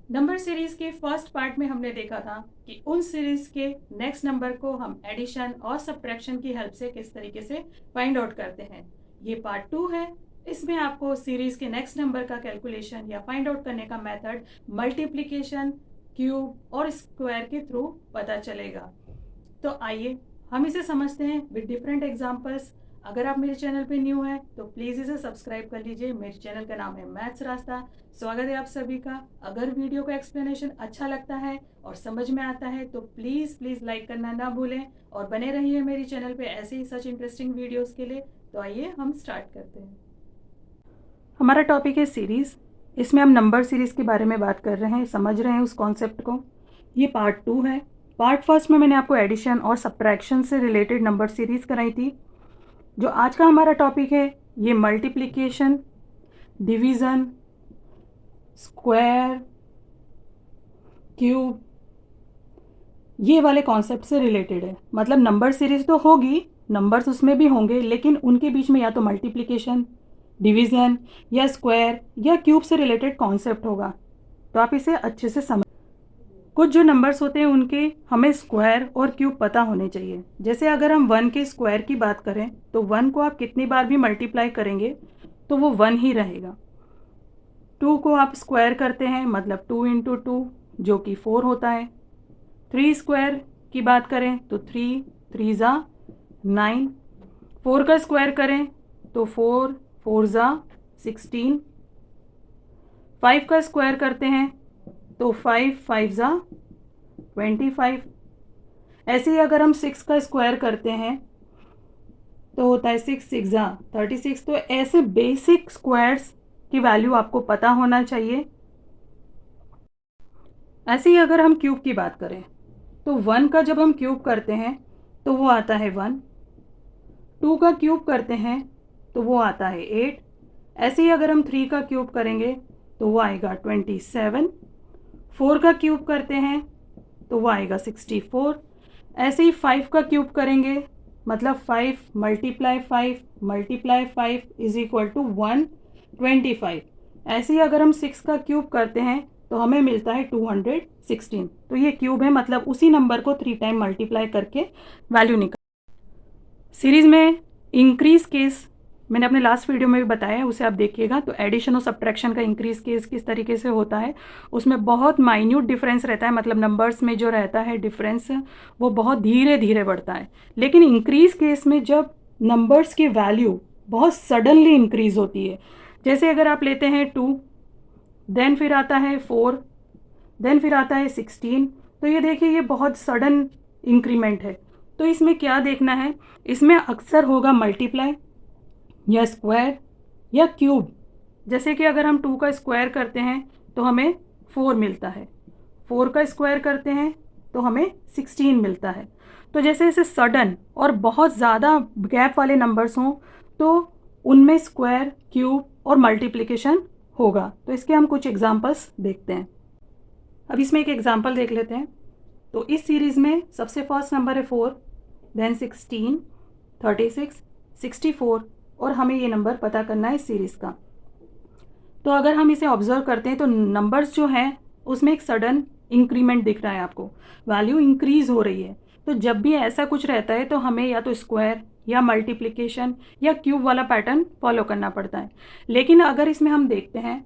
Number series के first part में हमने देखा था कि उन सीरीज के नेक्स्ट नंबर को हम एडिशन और सब्ट्रैक्शन की हेल्प से किस तरीके से फाइंड आउट करते हैं। ये पार्ट 2 है। इसमें आपको सीरीज के नेक्स्ट नंबर का कैलकुलेशन या फाइंड आउट करने का मेथड मल्टीप्लिकेशन, क्यूब और स्क्वायर के थ्रू पता चलेगा। तो आइए हम इसे समझते हैं विद डिफरेंट एग्जांपल्स। अगर आप मेरे चैनल पे न्यू हैं तो प्लीज़ इसे सब्सक्राइब कर लीजिए। मेरे चैनल का नाम है मैथ्स रास्ता। स्वागत है आप सभी का। अगर वीडियो का एक्सप्लेनेशन अच्छा लगता है और समझ में आता है तो प्लीज़ लाइक करना ना भूलें और बने रहिए मेरे चैनल पे ऐसे ही सच इंटरेस्टिंग वीडियोस के लिए। तो आइए हम स्टार्ट करते हैं। हमारा टॉपिक है सीरीज़। इसमें हम नंबर सीरीज़ के बारे में बात कर रहे हैं, समझ रहे हैं उस कॉन्सेप्ट को। ये पार्ट 2 है। पार्ट फर्स्ट में मैंने आपको एडिशन और सब्ट्रैक्शन से रिलेटेड नंबर सीरीज़ कराई थी। जो आज का हमारा टॉपिक है ये मल्टीप्लिकेशन, डिवीज़न, स्क्वायर, क्यूब, ये वाले कॉन्सेप्ट से रिलेटेड है। मतलब नंबर सीरीज तो होगी, नंबर्स उसमें भी होंगे, लेकिन उनके बीच में या तो मल्टीप्लिकेशन, डिवीज़न या स्क्वायर या क्यूब से रिलेटेड कॉन्सेप्ट होगा। तो आप इसे अच्छे से समझ। कुछ जो नंबर्स होते हैं उनके हमें स्क्वायर और क्यूब पता होने चाहिए। जैसे अगर हम 1 के स्क्वायर की बात करें तो 1 को आप कितनी बार भी मल्टीप्लाई करेंगे तो वो 1 ही रहेगा। 2 को आप स्क्वायर करते हैं मतलब 2 इंटू 2 जो कि 4 होता है। 3 स्क्वायर की बात करें तो 3 3 ज़ा 9। 4 का स्क्वायर करें तो 4 4 ज़ा 16। 5 का स्क्वायर करते हैं तो 5 5 ज़ा 25। ऐसे ही अगर हम 6 का स्क्वायर करते हैं तो होता है 6 6 ज़ा 36। तो ऐसे बेसिक स्क्वायर्स की वैल्यू आपको पता होना चाहिए। ऐसे ही अगर हम क्यूब की बात करें तो 1 का जब हम क्यूब करते हैं तो वो आता है 1। 2 का क्यूब करते हैं तो वो आता है 8। ऐसे ही अगर हम 3 का क्यूब करेंगे तो वो आएगा 27। 4 का क्यूब करते हैं तो वो आएगा 64। ऐसे ही 5 का क्यूब करेंगे मतलब 5 multiply 5 multiply 5 is equal to 125। ऐसे ही अगर हम 6 का क्यूब करते हैं तो हमें मिलता है 216। तो ये क्यूब है, मतलब उसी नंबर को 3 टाइम मल्टीप्लाई करके वैल्यू निकल। सीरीज़ में इंक्रीज केस मैंने अपने लास्ट वीडियो में भी बताया है, उसे आप देखिएगा। तो एडिशन और सब्ट्रैक्शन का इंक्रीज केस किस तरीके से होता है, उसमें बहुत माइन्यूट डिफरेंस रहता है। मतलब नंबर्स में जो रहता है डिफरेंस वो बहुत धीरे धीरे बढ़ता है। लेकिन इंक्रीज केस में जब नंबर्स की वैल्यू बहुत सडनली इंक्रीज होती है, जैसे अगर आप लेते हैं 2, देन फिर आता है 4, देन फिर आता है 16। तो ये देखिए ये बहुत सडन इंक्रीमेंट है। तो इसमें क्या देखना है, इसमें अक्सर होगा मल्टीप्लाई या स्क्वायर या क्यूब। जैसे कि अगर हम 2 का स्क्वायर करते हैं तो हमें 4 मिलता है, 4 का स्क्वायर करते हैं तो हमें 16 मिलता है। तो जैसे जैसे सडन और बहुत ज़्यादा गैप वाले नंबर्स हों तो उनमें स्क्वायर, क्यूब और मल्टीप्लिकेशन होगा। तो इसके हम कुछ एग्जांपल्स देखते हैं। अब इसमें एक एग्जांपल देख लेते हैं। तो इस सीरीज़ में सबसे फर्स्ट नंबर है 4, देन 16, 36, 64 और हमें ये नंबर पता करना है इस सीरीज़ का। तो अगर हम इसे ऑब्जर्व करते हैं तो नंबर्स जो हैं उसमें एक सडन इंक्रीमेंट दिख रहा है आपको, वैल्यू इंक्रीज हो रही है। तो जब भी ऐसा कुछ रहता है तो हमें या तो स्क्वायर या मल्टीप्लिकेशन या क्यूब वाला पैटर्न फॉलो करना पड़ता है। लेकिन अगर इसमें हम देखते हैं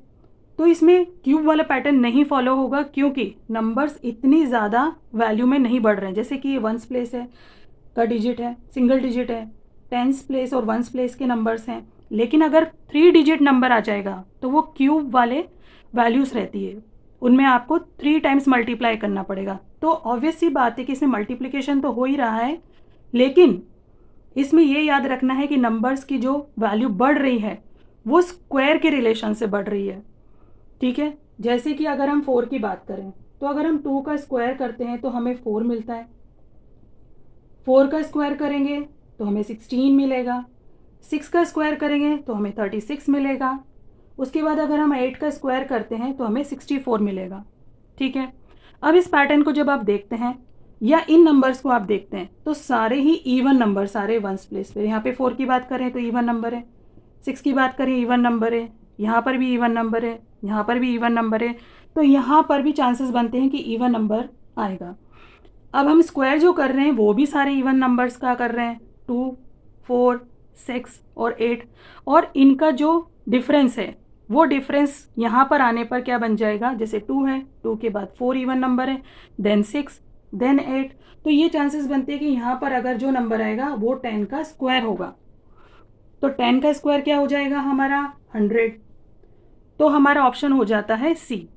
तो इसमें क्यूब वाला पैटर्न नहीं फॉलो होगा, क्योंकि नंबर्स इतनी ज़्यादा वैल्यू में नहीं बढ़ रहे हैं। जैसे कि ये वंस प्लेस है का डिजिट है, सिंगल डिजिट है, टेंस प्लेस और वंस प्लेस के नंबर्स हैं। लेकिन अगर 3 डिजिट नंबर आ जाएगा तो वो क्यूब वाले वैल्यूज़ रहती है, उनमें आपको 3 टाइम्स मल्टीप्लाई करना पड़ेगा। तो ऑब्वियस सी बात है कि इसमें मल्टीप्लिकेशन तो हो ही रहा है, लेकिन इसमें ये याद रखना है कि नंबर्स की जो वैल्यू बढ़ रही है वो स्क्वायर के रिलेशन से बढ़ रही है। ठीक है, जैसे कि अगर हम 4 की बात करें तो अगर हम 2 का स्क्वायर करते हैं तो हमें 4 मिलता है। 4 का स्क्वायर करेंगे तो हमें 16 मिलेगा। 6 का स्क्वायर करेंगे तो हमें 36 मिलेगा। उसके बाद अगर हम 8 का स्क्वायर करते हैं तो हमें 64 मिलेगा। ठीक है, अब इस पैटर्न को जब आप देखते हैं या इन नंबर्स को आप देखते हैं तो सारे ही इवन नंबर, सारे वंस प्लेस पे। यहाँ पे 4 की बात करें तो इवन नंबर है, 6 की बात करें इवन नंबर है, यहाँ पर भी इवन नंबर है, यहाँ पर भी इवन नंबर है। तो यहाँ पर भी चांसेस बनते हैं कि इवन नंबर आएगा। अब हम स्क्वायर जो कर रहे हैं वो भी सारे इवन नंबर्स का कर रहे हैं, 2, 4, 6 और 8, और इनका जो डिफरेंस है वो डिफरेंस यहाँ पर आने पर क्या बन जाएगा, जैसे 2 है, 2 के बाद 4 इवन नंबर है, देन 6, देन 8। तो ये चांसेस बनते हैं कि यहाँ पर अगर जो नंबर आएगा वो 10 का स्क्वायर होगा। तो 10 का स्क्वायर क्या हो जाएगा हमारा 100। तो हमारा ऑप्शन हो जाता है सी।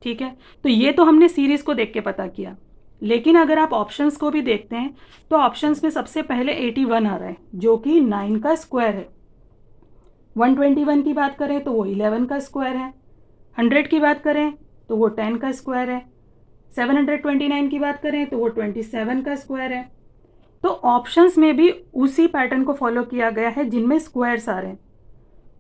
ठीक है, तो ये तो हमने सीरीज को देख के पता किया, लेकिन अगर आप ऑप्शंस को भी देखते हैं तो ऑप्शंस में सबसे पहले 81 आ रहा है जो कि 9 का स्क्वायर है। 121 की बात करें तो वो 11 का स्क्वायर है। 100 की बात करें तो वो 10 का स्क्वायर है। 729 की बात करें तो वो 27 का स्क्वायर है। तो ऑप्शंस में भी उसी पैटर्न को फॉलो किया गया है जिनमें स्क्वायर्स आ रहे हैं।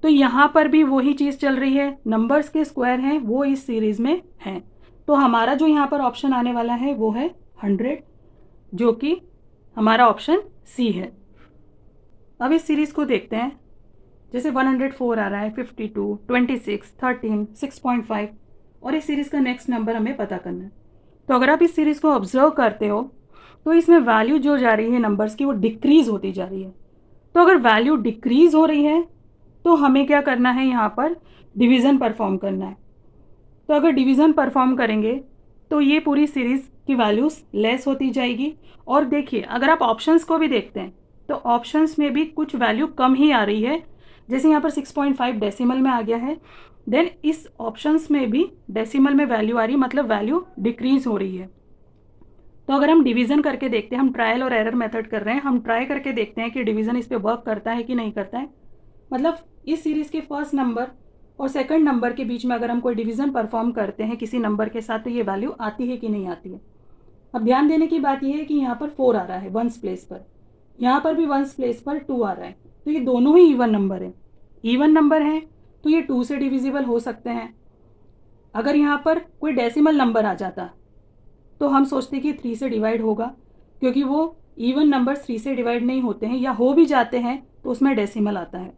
तो यहाँ पर भी वही चीज़ चल रही है, नंबर्स के स्क्वायर हैं वो इस सीरीज में हैं। तो हमारा जो यहाँ पर ऑप्शन आने वाला है वो है 100, जो कि हमारा ऑप्शन सी है। अब इस सीरीज को देखते हैं, जैसे 104 आ रहा है, 52, 26, 13, 6.5, और इस सीरीज का नेक्स्ट नंबर हमें पता करना है। तो अगर आप इस सीरीज को ऑब्जर्व करते हो तो इसमें वैल्यू जो जा रही है नंबर्स की वो डिक्रीज होती जा रही है। तो अगर वैल्यू डिक्रीज हो रही है तो हमें क्या करना है, यहाँ पर डिवीज़न परफॉर्म करना है। तो अगर डिवीज़न परफॉर्म करेंगे तो ये पूरी सीरीज़ की वैल्यूज़ लेस होती जाएगी। और देखिए अगर आप ऑप्शंस को भी देखते हैं तो ऑप्शंस में भी कुछ वैल्यू कम ही आ रही है, जैसे यहाँ पर 6.5 डेसिमल में आ गया है, देन इस ऑप्शंस में भी डेसिमल में वैल्यू आ रही है, मतलब वैल्यू डिक्रीज हो रही है। तो अगर हम डिवीज़न करके देखते हैं, हम ट्रायल और एरर मेथड कर रहे हैं, हम ट्राई करके देखते हैं कि डिवीज़न इस पर वर्क करता है कि नहीं करता है। मतलब इस सीरीज़ के फर्स्ट नंबर और सेकंड नंबर के बीच में अगर हम कोई डिवीज़न परफॉर्म करते हैं किसी नंबर के साथ तो ये वैल्यू आती है कि नहीं आती है। अब ध्यान देने की बात यह है कि यहाँ पर 4 आ रहा है वंस प्लेस पर, यहाँ पर भी वंस प्लेस पर 2 आ रहा है, तो ये दोनों ही इवन नंबर है। इवन नंबर हैं तो ये 2 से डिविजिबल हो सकते हैं। अगर यहाँ पर कोई डेसिमल नंबर आ जाता तो हम सोचते कि 3 से डिवाइड होगा, क्योंकि वो इवन नंबर 3 से डिवाइड नहीं होते हैं, या हो भी जाते हैं तो उसमें डेसिमल आता है।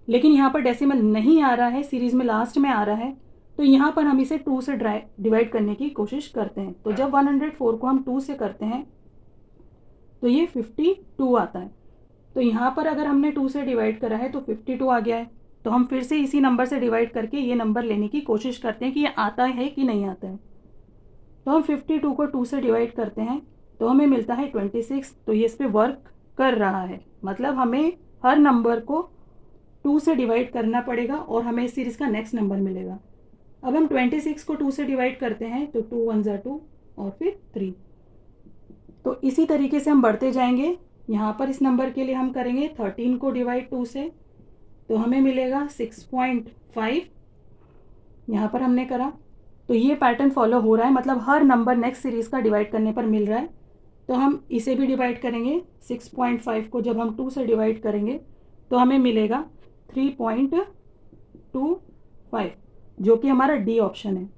लेकिन यहाँ पर डेसिमल नहीं आ रहा है, सीरीज़ में लास्ट में आ रहा है, तो यहाँ पर हम इसे 2 से डिवाइड करने की कोशिश करते हैं। तो जब 104 को हम 2 से करते हैं तो ये 52 आता है। तो यहाँ पर अगर हमने 2 से डिवाइड करा है तो 52 आ गया है। तो हम फिर से इसी नंबर से डिवाइड करके ये नंबर लेने की कोशिश करते हैं कि ये आता है कि नहीं आता है। तो हम 52 को 2 से डिवाइड करते हैं तो हमें मिलता है 26। तो ये इस पर वर्क कर रहा है, मतलब हमें हर नंबर को 2 से डिवाइड करना पड़ेगा और हमें इस सीरीज़ का नेक्स्ट नंबर मिलेगा। अब हम 26 को 2 से डिवाइड करते हैं तो 2 1 ज़ा 2 और फिर 3। तो इसी तरीके से हम बढ़ते जाएंगे। यहाँ पर इस नंबर के लिए हम करेंगे 13 को डिवाइड 2 से, तो हमें मिलेगा 6.5। यहाँ पर हमने करा तो ये पैटर्न फॉलो हो रहा है, मतलब हर नंबर नेक्स्ट सीरीज़ का डिवाइड करने पर मिल रहा है। तो हम इसे भी डिवाइड करेंगे, 6.5 को जब हम 2 से डिवाइड करेंगे तो हमें मिलेगा 3.25, जो कि हमारा डी ऑप्शन है।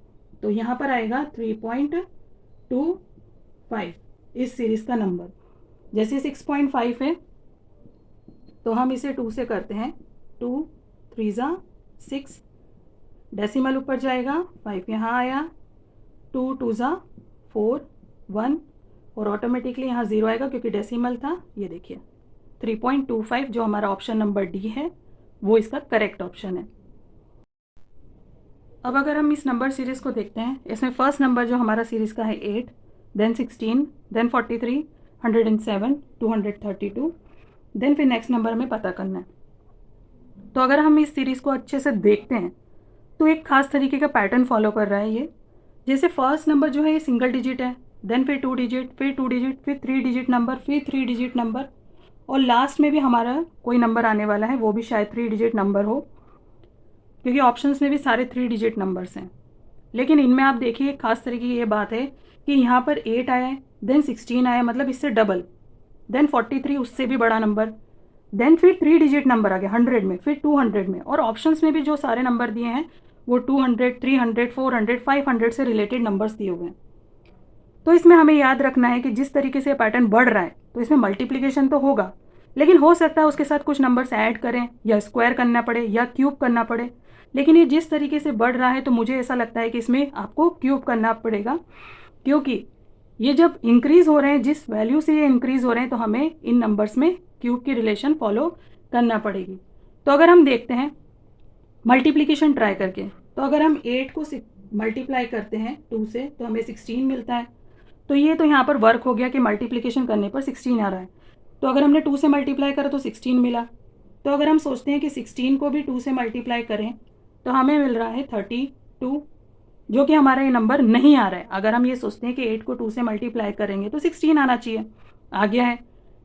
तो यहाँ पर आएगा 3.25 इस सीरीज़ का नंबर। जैसे 6.5 है तो हम इसे 2 से करते हैं, 2 3 ज़ा 6, डेसिमल ऊपर जाएगा, 5 यहाँ आया, 2 2 ज़ा 4 1, और ऑटोमेटिकली यहाँ 0 आएगा क्योंकि डेसिमल था। ये देखिए 3.25 जो हमारा ऑप्शन नंबर डी है वो इसका करेक्ट ऑप्शन है। अब अगर हम इस नंबर सीरीज़ को देखते हैं, इसमें फर्स्ट नंबर जो हमारा सीरीज़ का है 8, देन 16, देन 43, 107, 232, देन फिर नेक्स्ट नंबर हमें पता करना है। तो अगर हम इस सीरीज़ को अच्छे से देखते हैं तो एक खास तरीके का पैटर्न फॉलो कर रहा है ये। जैसे फर्स्ट नंबर जो है ये सिंगल डिजिट है, देन फिर 2 डिजिट, फिर 2 डिजिट, फिर 3 डिजिट नंबर, फिर 3 डिजिट नंबर, और लास्ट में भी हमारा कोई नंबर आने वाला है, वो भी शायद 3 डिजिट नंबर हो, क्योंकि ऑप्शंस में भी सारे 3 डिजिट नंबर्स हैं। लेकिन इनमें आप देखिए एक खास तरीके की ये बात है कि यहाँ पर 8 आया है, देन 16 आया, मतलब इससे डबल, देन 43 उससे भी बड़ा नंबर, देन फिर 3 डिजिट नंबर आ गया 100 में, फिर 200 में, और ऑप्शंस में भी जो सारे नंबर दिए हैं वो 200, 300, 400, 500 से रिलेटेड नंबर्स दिए हुए हैं। तो इसमें हमें याद रखना है कि जिस तरीके से पैटर्न बढ़ रहा है तो इसमें मल्टीप्लिकेशन तो होगा, लेकिन हो सकता है उसके साथ कुछ नंबर्स ऐड करें या स्क्वायर करना पड़े या क्यूब करना पड़े, लेकिन ये जिस तरीके से बढ़ रहा है तो मुझे ऐसा लगता है कि इसमें आपको क्यूब करना पड़ेगा, क्योंकि ये जब इंक्रीज़ हो रहे हैं, जिस वैल्यू से ये इंक्रीज़ हो रहे हैं, तो हमें इन नंबर्स में क्यूब की रिलेशन फॉलो करना पड़ेगी। तो अगर हम देखते हैं मल्टीप्लिकेशन ट्राई करके, तो अगर हम 8 को मल्टीप्लाई करते हैं 2 से तो हमें 16 मिलता है। तो ये तो यहाँ पर वर्क हो गया कि मल्टीप्लिकेशन करने पर 16 आ रहा है। तो अगर हमने 2 से मल्टीप्लाई करा तो 16 मिला। तो अगर हम सोचते हैं कि 16 को भी 2 से मल्टीप्लाई करें तो हमें मिल रहा है 32, जो कि हमारा ये नंबर नहीं आ रहा है। अगर हम ये सोचते हैं कि 8 को 2 से मल्टीप्लाई करेंगे तो 16 आना चाहिए, आ गया है।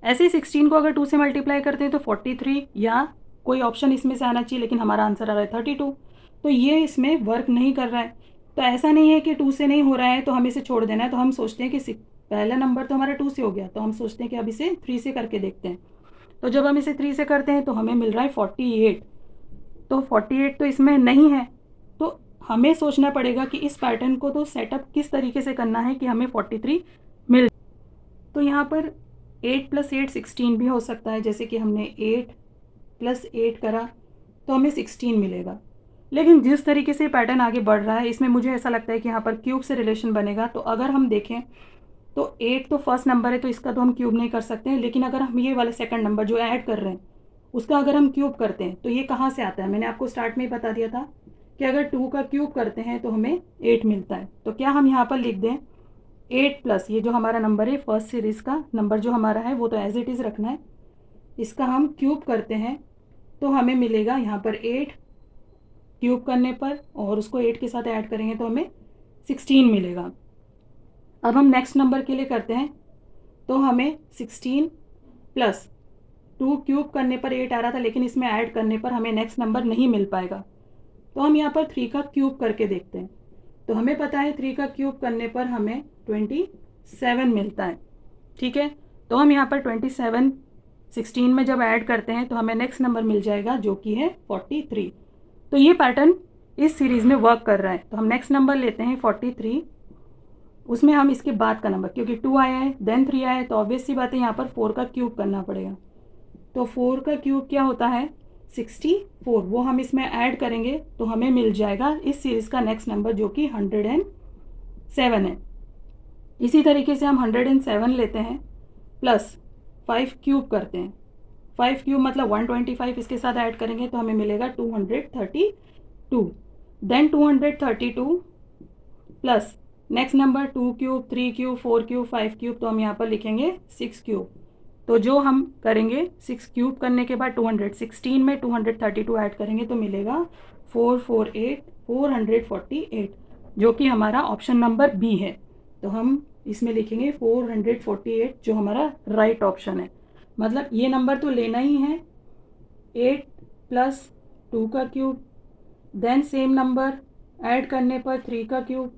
ऐसे ही 16 को अगर 2 से मल्टीप्लाई करते हैं तो 43 या कोई ऑप्शन इसमें से आना चाहिए, लेकिन हमारा आंसर आ रहा है 32। तो ये इसमें वर्क नहीं कर रहा है। तो ऐसा नहीं है कि 2 से नहीं हो रहा है तो हम इसे छोड़ देना है। तो हम सोचते हैं कि पहला नंबर तो हमारा 2 से हो गया, तो हम सोचते हैं कि अब इसे 3 से करके देखते हैं। तो जब हम इसे 3 से करते हैं तो हमें मिल रहा है 48। तो 48 तो इसमें नहीं है। तो हमें सोचना पड़ेगा कि इस पैटर्न को तो सेटअप किस तरीके से करना है कि हमें 43 मिल। तो यहाँ पर 8 + 8 16 भी हो सकता है, जैसे कि हमने 8 + 8 करा तो हमें 16 मिलेगा। लेकिन जिस तरीके से पैटर्न आगे बढ़ रहा है इसमें मुझे ऐसा लगता है कि यहाँ पर क्यूब से रिलेशन बनेगा। तो अगर हम देखें तो 8 तो फर्स्ट नंबर है, तो इसका तो हम क्यूब नहीं कर सकते हैं। लेकिन अगर हम ये वाला सेकंड नंबर जो ऐड कर रहे हैं उसका अगर हम क्यूब करते हैं तो ये कहाँ से आता है, मैंने आपको स्टार्ट में ही बता दिया था कि अगर 2 का क्यूब करते हैं तो हमें 8 मिलता है। तो क्या हम यहाँ पर लिख दें 8 प्लस ये जो हमारा नंबर है फर्स्ट सीरीज़ का नंबर जो हमारा है वो तो एज इट इज़ रखना है, इसका हम क्यूब करते हैं तो हमें मिलेगा यहाँ पर 8 क्यूब करने पर, और उसको 8 के साथ ऐड करेंगे तो हमें 16 मिलेगा। अब हम नेक्स्ट नंबर के लिए करते हैं तो हमें 16 + 2 क्यूब करने पर 8 आ रहा था, लेकिन इसमें ऐड करने पर हमें नेक्स्ट नंबर नहीं मिल पाएगा। तो हम यहाँ पर 3 का क्यूब करके देखते हैं। तो हमें पता है 3 का क्यूब करने पर हमें 27 मिलता है। ठीक है, तो हम यहाँ पर 27 16 में जब ऐड करते हैं तो हमें नेक्स्ट नंबर मिल जाएगा जो कि है 43। तो ये पैटर्न इस सीरीज़ में वर्क कर रहा है। तो हम नेक्स्ट नंबर लेते हैं 43, उसमें हम इसके बाद का नंबर, क्योंकि 2 आया है देन 3 आया है तो ऑब्वियस सी बात है यहाँ पर 4 का क्यूब करना पड़ेगा। तो 4 का क्यूब क्या होता है 64, वो हम इसमें ऐड करेंगे तो हमें मिल जाएगा इस सीरीज़ का नेक्स्ट नंबर जो कि 107 है। इसी तरीके से हम 107 लेते हैं प्लस 5 क्यूब करते हैं। 5 क्यूब मतलब 125, इसके साथ ऐड करेंगे तो हमें मिलेगा 232। Then 232 plus next number 2 cube 3 cube 4 cube 5 cube, तो हम यहाँ पर लिखेंगे 6 क्यूब। तो जो हम करेंगे 6 क्यूब करने के बाद 216 में 232 ऐड करेंगे तो मिलेगा 448 जो कि हमारा ऑप्शन नंबर बी है। तो हम इसमें लिखेंगे 448 जो हमारा राइट ऑप्शन है। मतलब ये नंबर तो लेना ही है 8 + 2 का cube, then same number add करने पर 3 का क्यूब,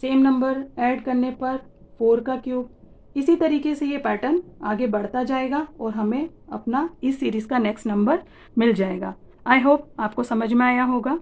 सेम नंबर ऐड करने पर 4 का क्यूब। इसी तरीके से ये पैटर्न आगे बढ़ता जाएगा और हमें अपना इस सीरीज़ का नेक्स्ट नंबर मिल जाएगा। आई होप आपको समझ में आया होगा।